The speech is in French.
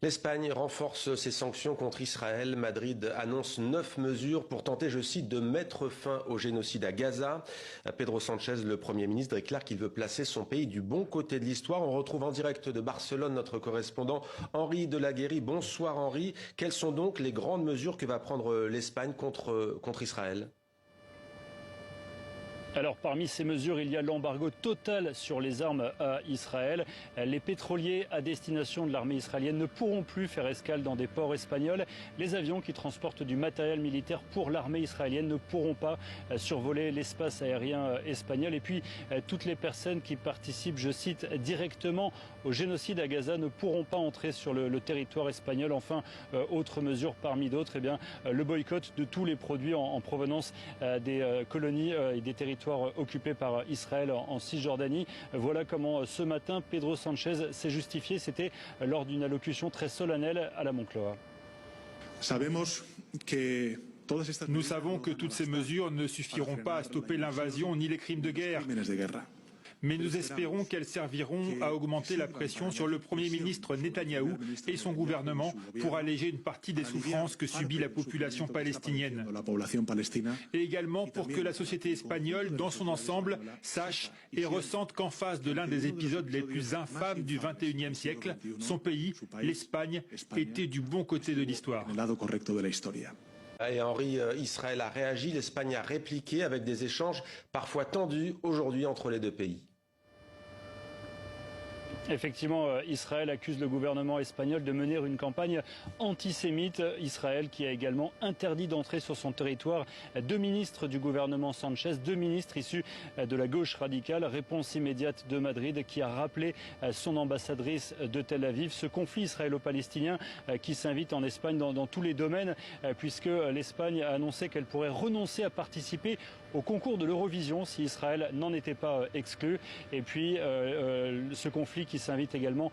L'Espagne renforce ses sanctions contre Israël. Madrid annonce 9 mesures pour tenter, je cite, de mettre fin au génocide à Gaza. Pedro Sánchez, le Premier ministre, déclare qu'il veut placer son pays du bon côté de l'histoire. On retrouve en direct de Barcelone notre correspondant Henri Delaguérie. Bonsoir Henri. Quelles sont donc les grandes mesures que va prendre l'Espagne contre Israël ? Alors parmi ces mesures, il y a l'embargo total sur les armes à Israël. Les pétroliers à destination de l'armée israélienne ne pourront plus faire escale dans des ports espagnols. Les avions qui transportent du matériel militaire pour l'armée israélienne ne pourront pas survoler l'espace aérien espagnol. Et puis toutes les personnes qui participent, je cite, directement au génocide à Gaza ne pourront pas entrer sur le territoire espagnol. Enfin, autre mesure parmi d'autres, le boycott de tous les produits en provenance des colonies et des territoires occupés par Israël en Cisjordanie. Voilà comment ce matin Pedro Sánchez s'est justifié. C'était lors d'une allocution très solennelle à la Moncloa. Nous savons que toutes ces mesures ne suffiront pas à stopper l'invasion ni les crimes de guerre. Mais nous espérons qu'elles serviront à augmenter la pression sur le Premier ministre Netanyahou et son gouvernement pour alléger une partie des souffrances que subit la population palestinienne. Et également pour que la société espagnole, dans son ensemble, sache et ressente qu'en face de l'un des épisodes les plus infâmes du XXIe siècle, son pays, l'Espagne, était du bon côté de l'histoire. Et Henri, Israël a réagi, l'Espagne a répliqué avec des échanges parfois tendus aujourd'hui entre les deux pays. Effectivement, Israël accuse le gouvernement espagnol de mener une campagne antisémite. Israël qui a également interdit d'entrer sur son territoire 2 ministres du gouvernement Sánchez, 2 ministres issus de la gauche radicale. Réponse immédiate de Madrid qui a rappelé son ambassadrice de Tel Aviv. Ce conflit israélo-palestinien qui s'invite en Espagne dans tous les domaines puisque l'Espagne a annoncé qu'elle pourrait renoncer à participer au concours de l'Eurovision si Israël n'en était pas exclu. Et puis ce conflit qui s'invite également